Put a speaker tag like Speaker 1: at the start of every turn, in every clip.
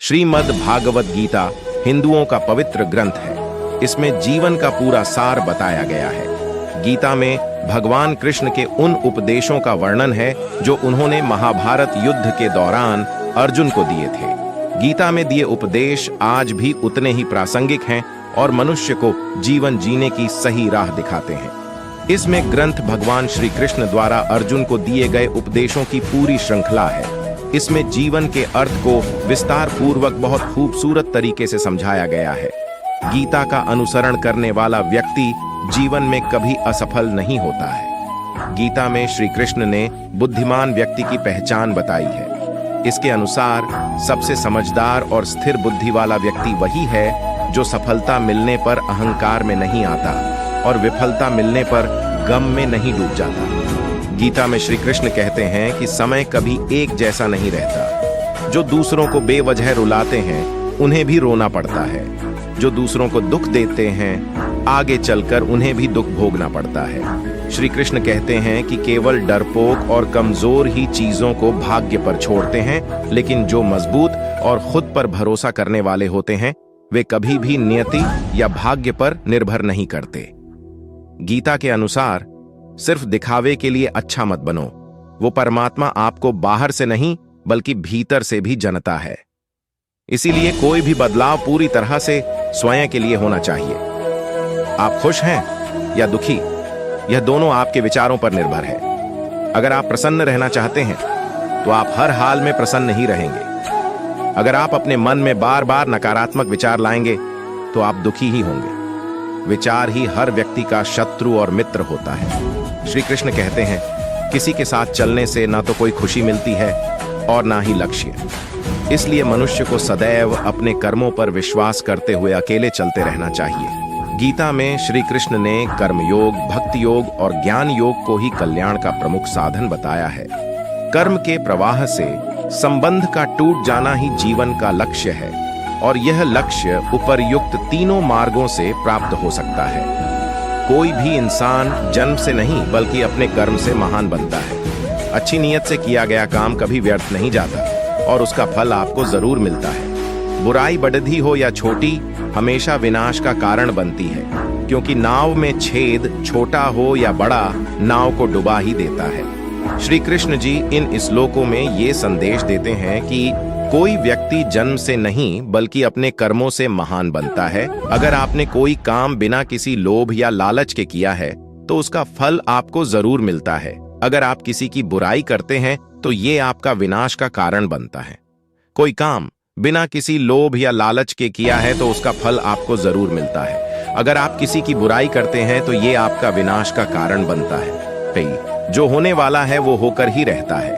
Speaker 1: श्रीमद् भागवत गीता हिंदुओं का पवित्र ग्रंथ है। इसमें जीवन का पूरा सार बताया गया है। गीता में भगवान कृष्ण के उन उपदेशों का वर्णन है जो उन्होंने महाभारत युद्ध के दौरान अर्जुन को दिए थे। गीता में दिए उपदेश आज भी उतने ही प्रासंगिक हैं और मनुष्य को जीवन जीने की सही राह दिखाते हैं। इसमें ग्रंथ भगवान श्री कृष्ण द्वारा अर्जुन को दिए गए उपदेशों की पूरी श्रृंखला है। इसमें जीवन के अर्थ को विस्तार पूर्वक बहुत खूबसूरत तरीके से समझाया गया है। गीता का अनुसरण करने वाला व्यक्ति जीवन में कभी असफल नहीं होता है। गीता में श्री कृष्ण ने बुद्धिमान व्यक्ति की पहचान बताई है। इसके अनुसार सबसे समझदार और स्थिर बुद्धि वाला व्यक्ति वही है जो सफलता मिलने पर अहंकार में नहीं आता और विफलता मिलने पर गम में नहीं डूब जाता। गीता में श्री कृष्ण कहते हैं कि समय कभी एक जैसा नहीं रहता। जो दूसरों को बेवजह रुलाते हैं उन्हें भी रोना पड़ता है। जो दूसरों को दुख देते हैं आगे चलकर उन्हें भी दुख भोगना पड़ता है। श्री कृष्ण कहते हैं कि केवल डरपोक और कमजोर ही चीजों को भाग्य पर छोड़ते हैं, लेकिन जो मजबूत और खुद पर भरोसा करने वाले होते हैं वे कभी भी नियति या भाग्य पर निर्भर नहीं करते। गीता के अनुसार सिर्फ दिखावे के लिए अच्छा मत बनो। वो परमात्मा आपको बाहर से नहीं बल्कि भीतर से भी जनता है। इसीलिए कोई भी बदलाव पूरी तरह से स्वयं के लिए होना चाहिए। आप खुश हैं या दुखी, यह दोनों आपके विचारों पर निर्भर है। अगर आप प्रसन्न रहना चाहते हैं तो आप हर हाल में प्रसन्न ही रहेंगे। अगर आप अपने मन में बार बार नकारात्मक विचार लाएंगे तो आप दुखी ही होंगे। विचार ही हर व्यक्ति का शत्रु और मित्र होता है। श्री कृष्ण कहते हैं, किसी के साथ चलने से ना तो कोई खुशी मिलती है और ना ही लक्ष्य। इसलिए मनुष्य को सदैव अपने कर्मों पर विश्वास करते हुए अकेले चलते रहना चाहिए। गीता में श्री कृष्ण ने कर्मयोग, भक्ति योग और ज्ञान योग को ही कल्याण का प्रमुख साधन बताया है। कर्म के प्रवाह से संबंध का टूट जाना ही जीवन का लक्ष्य है और यह लक्ष्य उपर्युक्त तीनों मार्गों से प्राप्त हो सकता है। कोई भी इंसान जन्म से नहीं बल्कि अपने कर्म से महान बनता है। अच्छी नीयत से किया गया काम कभी व्यर्थ नहीं जाता और उसका फल आपको जरूर मिलता है। बुराई बड़ी हो या छोटी हमेशा विनाश का कारण बनती है, क्योंकि नाव में छेद छोटा हो या बड़ा नाव को डुबा ही देता है। श्री कृष्ण जी इन श्लोकों में ये संदेश देते हैं कि कोई व्यक्ति जन्म से नहीं बल्कि अपने कर्मों से महान बनता है। अगर आपने कोई काम बिना किसी लोभ या लालच के किया है तो उसका फल आपको जरूर मिलता है। अगर आप किसी की बुराई करते हैं तो ये आपका विनाश का कारण बनता है। कोई काम बिना किसी लोभ या लालच के किया है तो उसका फल आपको जरूर मिलता है। अगर आप किसी की बुराई करते हैं तो ये आपका विनाश का कारण बनता है। जो होने वाला है वो होकर ही रहता है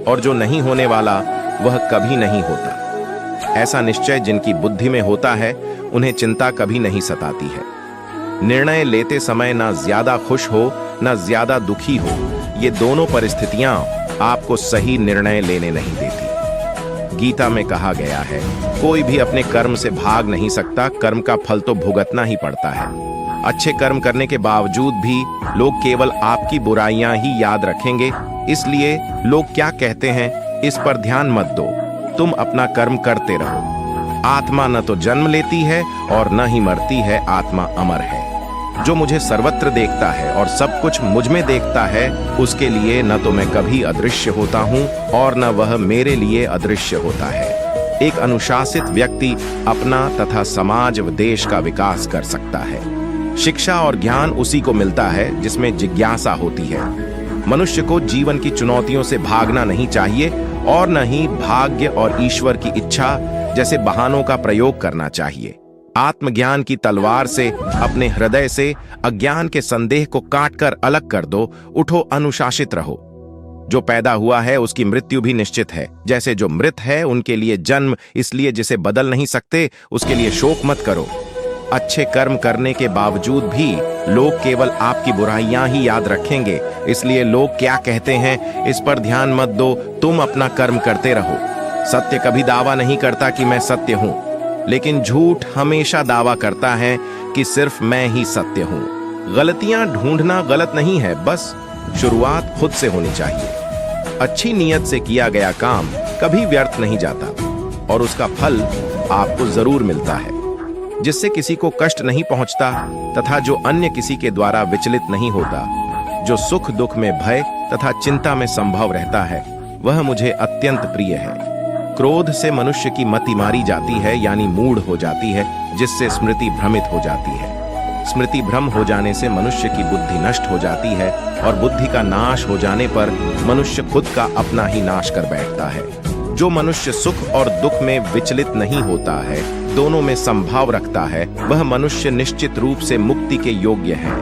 Speaker 1: और जो नहीं होने वाला वह कभी नहीं होता। ऐसा निश्चय जिनकी बुद्धि में होता है उन्हें चिंता कभी नहीं सताती है। निर्णय लेते समय ना ज्यादा खुश हो ना ज्यादा दुखी हो, ये दोनों परिस्थितियां आपको सही निर्णय लेने नहीं देती। गीता में कहा गया है, कोई भी अपने कर्म से भाग नहीं सकता, कर्म का फल तो भुगतना ही पड़ता है। अच्छे कर्म करने के बावजूद भी लोग केवल आपकी बुराइयां ही याद रखेंगे। इसलिए लोग क्या कहते हैं इस पर ध्यान मत दो, तुम अपना कर्म करते रहो। आत्मा न तो जन्म लेती है और न ही मरती है, आत्मा अमर है। जो मुझे सर्वत्र देखता है और सब कुछ मुझ में देखता है उसके लिए न तो मैं कभी अदृश्य होता हूँ और न वह मेरे लिए अदृश्य होता है। एक अनुशासित व्यक्ति अपना तथा समाज व देश का विकास कर सकता है। शिक्षा और ज्ञान उसी को मिलता है जिसमें जिज्ञासा होती है। मनुष्य को जीवन की चुनौतियों से भागना नहीं चाहिए और न ही भाग्य और ईश्वर की इच्छा जैसे बहानों का प्रयोग करना चाहिए। आत्मज्ञान की तलवार से अपने हृदय से अज्ञान के संदेह को काटकर अलग कर दो। उठो, अनुशासित रहो। जो पैदा हुआ है उसकी मृत्यु भी निश्चित है। जैसे जो मृत है उनके लिए जन्म, इसलिए जिसे बदल नहीं सकते उसके लिए शोक मत करो। अच्छे कर्म करने के बावजूद भी लोग केवल आपकी बुराइयां ही याद रखेंगे। इसलिए लोग क्या कहते हैं इस पर ध्यान मत दो, तुम अपना कर्म करते रहो। सत्य कभी दावा नहीं करता कि मैं सत्य हूं, लेकिन झूठ हमेशा दावा करता है कि सिर्फ मैं ही सत्य हूं। गलतियां ढूंढना गलत नहीं है, बस शुरुआत खुद से होनी चाहिए। अच्छी नीयत से किया गया काम कभी व्यर्थ नहीं जाता। और उसका फल आपको जरूर मिलता है, जिससे किसी को कष्ट नहीं पहुंचता तथा जो अन्य किसी के द्वारा विचलित नहीं होता, जो सुख दुख में भय तथा चिंता में संभव रहता है, वह मुझे अत्यंत प्रिय है। क्रोध से मनुष्य की मति मारी जाती है, यानी मूढ़ हो जाती है, जिससे स्मृति भ्रमित हो जाती है। स्मृति भ्रम हो जाने से मनुष्य की बुद्धि नष्ट हो जाती है और बुद्धि का नाश हो जाने पर मनुष्य खुद का अपना ही नाश कर बैठता है। जो मनुष्य सुख और दुख में विचलित नहीं होता है, दोनों में संभाव रखता है, वह मनुष्य निश्चित रूप से मुक्ति के योग्य है।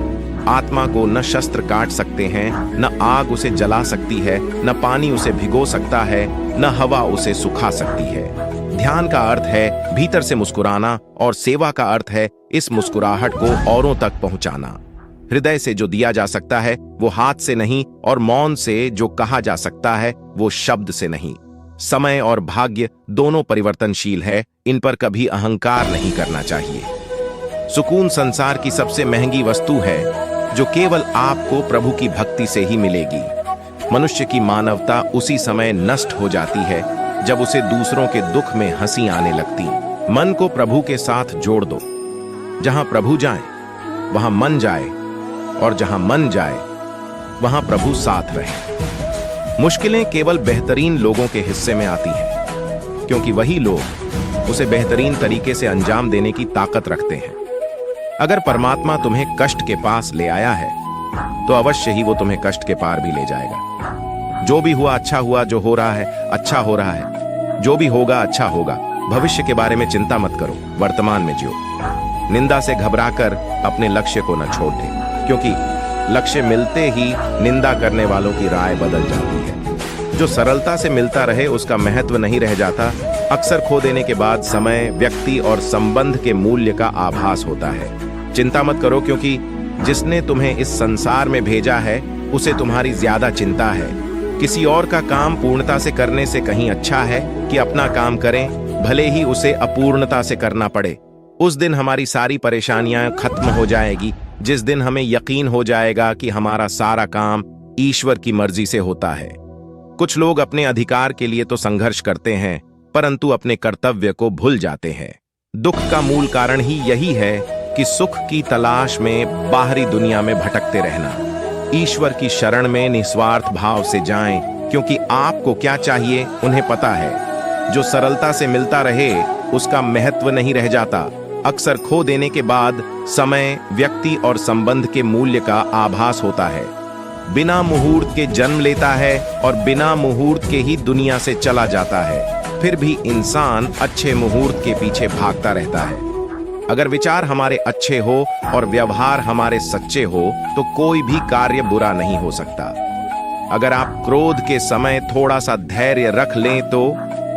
Speaker 1: आत्मा को न शस्त्र काट सकते हैं, न आग उसे जला सकती है, न पानी उसे भिगो सकता है, न हवा उसे सुखा सकती है। ध्यान का अर्थ है भीतर से मुस्कुराना और सेवा का अर्थ है इस मुस्कुराहट को औरों तक पहुंचाना। हृदय से जो दिया जा सकता है वो हाथ से नहीं, और मौन से जो कहा जा सकता है वो शब्द से नहीं। समय और भाग्य दोनों परिवर्तनशील है, इन पर कभी अहंकार नहीं करना चाहिए। सुकून संसार की सबसे महंगी वस्तु है जो केवल आपको प्रभु की भक्ति से ही मिलेगी। मनुष्य की मानवता उसी समय नष्ट हो जाती है जब उसे दूसरों के दुख में हंसी आने लगती। मन को प्रभु के साथ जोड़ दो। जहां प्रभु जाए वहां मन जाए, और जहां मन जाए वहां प्रभु साथ रहे। मुश्किलें केवल बेहतरीन लोगों के हिस्से में आती हैं, क्योंकि वही लोग उसे बेहतरीन तरीके से अंजाम देने की ताकत रखते हैं। अगर परमात्मा तुम्हें कष्ट के पास ले आया है तो अवश्य ही वो तुम्हें कष्ट के पार भी ले जाएगा। जो भी हुआ अच्छा हुआ, जो हो रहा है अच्छा हो रहा है, जो भी होगा अच्छा होगा। भविष्य के बारे में चिंता मत करो, वर्तमान में जियो। निंदा से घबराकर अपने लक्ष्य को न छोड़ दे, क्योंकि लक्ष्य मिलते ही निंदा करने वालों की राय बदल जाती है। जो सरलता से मिलता रहे उसका महत्व नहीं रह जाता। अक्सर खो देने के बाद समय, व्यक्ति और संबंध के मूल्य का आभास होता है। चिंता मत करो, क्योंकि जिसने तुम्हें इस संसार में भेजा है उसे तुम्हारी ज्यादा चिंता है। किसी और का काम पूर्णता से करने से कहीं अच्छा है कि अपना काम करें, भले ही उसे अपूर्णता से करना पड़े। उस दिन हमारी सारी परेशानियां खत्म हो जाएगी, जिस दिन हमें यकीन हो जाएगा कि हमारा सारा काम ईश्वर की मर्जी से होता है। कुछ लोग अपने अधिकार के लिए तो संघर्ष करते हैं, परंतु अपने कर्तव्य को भूल जाते हैं। दुख का मूल कारण ही यही है कि सुख की तलाश में बाहरी दुनिया में भटकते रहना। ईश्वर की शरण में निस्वार्थ भाव से जाएं, क्योंकि आपको क्या चाहिए उन्हें पता है। जो सरलता से मिलता रहे उसका महत्व नहीं रह जाता। अक्सर खो देने के बाद समय, व्यक्ति और संबंध के मूल्य का आभास होता है। बिना मुहूर्त के जन्म लेता है और बिना मुहूर्त के ही दुनिया से चला जाता है। फिर भी इंसान अच्छे मुहूर्त के पीछे भागता रहता है। अगर विचार हमारे अच्छे हो और व्यवहार हमारे सच्चे हो तो कोई भी कार्य बुरा नहीं हो सकता। अगर आप क्रोध के समय थोड़ा सा धैर्य रख लें तो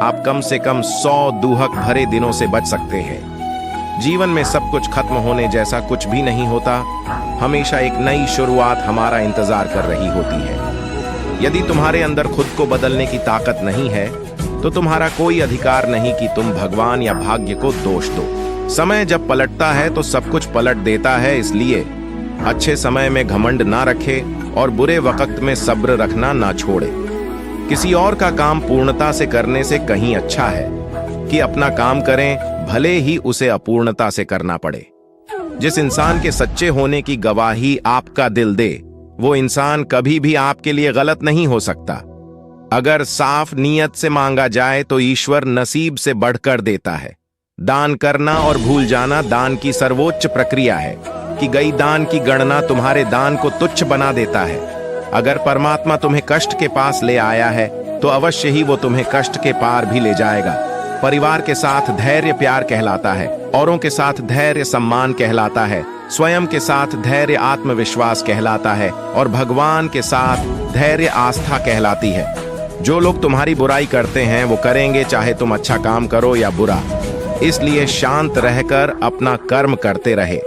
Speaker 1: आप कम से कम 100 दुहक भरे दिनों से बच सकते हैं। जीवन में सब कुछ खत्म होने जैसा कुछ भी नहीं होता। हमेशा एक नई शुरुआत हमारा इंतजार कर रही होती है। यदि तुम्हारे अंदर खुद को बदलने की ताकत नहीं है तो तुम्हारा कोई अधिकार नहीं कि तुम भगवान या भाग्य को दोष दो। समय जब पलटता है तो सब कुछ पलट देता है, इसलिए अच्छे समय में घमंड ना रखे और बुरे वक्त में सब्र रखना ना छोड़े। किसी और का काम पूर्णता से करने से कहीं अच्छा है कि अपना काम करें, भले ही उसे अपूर्णता से करना पड़े। जिस इंसान के सच्चे होने की गवाही आपका दिल दे, वो इंसान कभी भी आपके लिए गलत नहीं हो सकता। अगर साफ नीयत से मांगा जाए तो ईश्वर नसीब से बढ़कर देता है। दान करना और भूल जाना दान की सर्वोच्च प्रक्रिया है कि गई दान की गणना तुम्हारे दान को तुच्छ बना देता है। अगर परमात्मा तुम्हें कष्ट के पास ले आया है तो अवश्य ही वो तुम्हें कष्ट के पार भी ले जाएगा। परिवार के साथ धैर्य प्यार कहलाता है, औरों के साथ धैर्य सम्मान कहलाता है, स्वयं के साथ धैर्य आत्मविश्वास कहलाता है और भगवान के साथ धैर्य आस्था कहलाती है। जो लोग तुम्हारी बुराई करते हैं वो करेंगे, चाहे तुम अच्छा काम करो या बुरा। इसलिए शांत रहकर अपना कर्म करते रहे।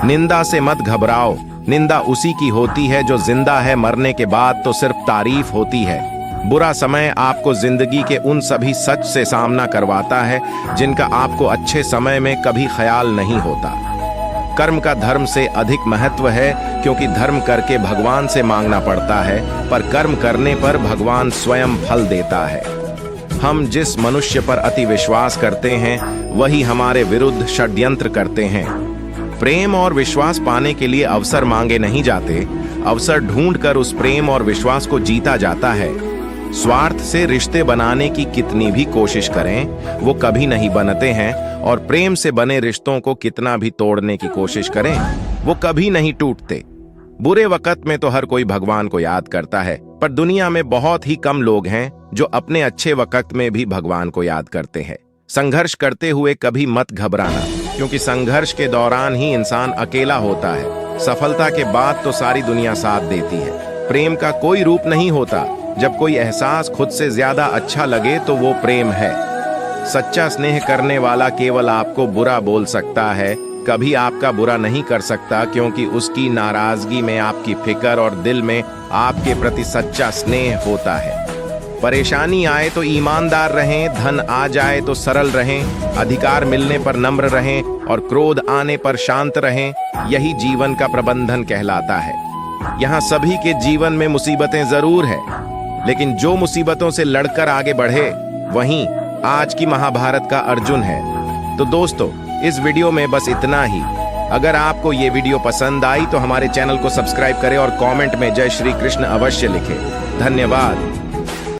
Speaker 1: निंदा से मत घबराओ। निंदा उसी की होती है जो जिंदा है, मरने के बाद तो सिर्फ तारीफ होती है। बुरा समय आपको जिंदगी के उन सभी सच से सामना करवाता है जिनका आपको अच्छे समय में कभी ख्याल नहीं होता। कर्म का धर्म से अधिक महत्व है, क्योंकि धर्म करके भगवान से मांगना पड़ता है, पर कर्म करने पर भगवान स्वयं फल देता है। हम जिस मनुष्य पर अति विश्वास करते हैं वही हमारे विरुद्ध षड्यंत्र करते हैं। प्रेम और विश्वास पाने के लिए अवसर मांगे नहीं जाते, अवसर ढूंढकर उस प्रेम और विश्वास को जीता जाता है। स्वार्थ से रिश्ते बनाने की कितनी भी कोशिश करें वो कभी नहीं बनते हैं, और प्रेम से बने रिश्तों को कितना भी तोड़ने की कोशिश करें वो कभी नहीं टूटते। बुरे वक्त में तो हर कोई भगवान को याद करता है, पर दुनिया में बहुत ही कम लोग हैं जो अपने अच्छे वक्त में भी भगवान को याद करते हैं। संघर्ष करते हुए कभी मत घबराना, क्योंकि संघर्ष के दौरान ही इंसान अकेला होता है। सफलता के बाद तो सारी दुनिया साथ देती है। प्रेम का कोई रूप नहीं होता। जब कोई एहसास खुद से ज्यादा अच्छा लगे तो वो प्रेम है। सच्चा स्नेह करने वाला केवल आपको बुरा बोल सकता है, कभी आपका बुरा नहीं कर सकता, क्योंकि उसकी नाराजगी में आपकी फिक्र और दिल में आपके प्रति सच्चा स्नेह होता है। परेशानी आए तो ईमानदार रहें, धन आ जाए तो सरल रहें, अधिकार मिलने पर नम्र रहें और क्रोध आने पर शांत रहें। यही जीवन का प्रबंधन कहलाता है। यहाँ सभी के जीवन में मुसीबतें जरूर है, लेकिन जो मुसीबतों से लड़कर आगे बढ़े वहीं आज की महाभारत का अर्जुन है। तो दोस्तों, इस वीडियो में बस इतना ही। अगर आपको ये वीडियो पसंद आई तो हमारे चैनल को सब्सक्राइब करें और कमेंट में जय श्री कृष्ण अवश्य लिखें। धन्यवाद।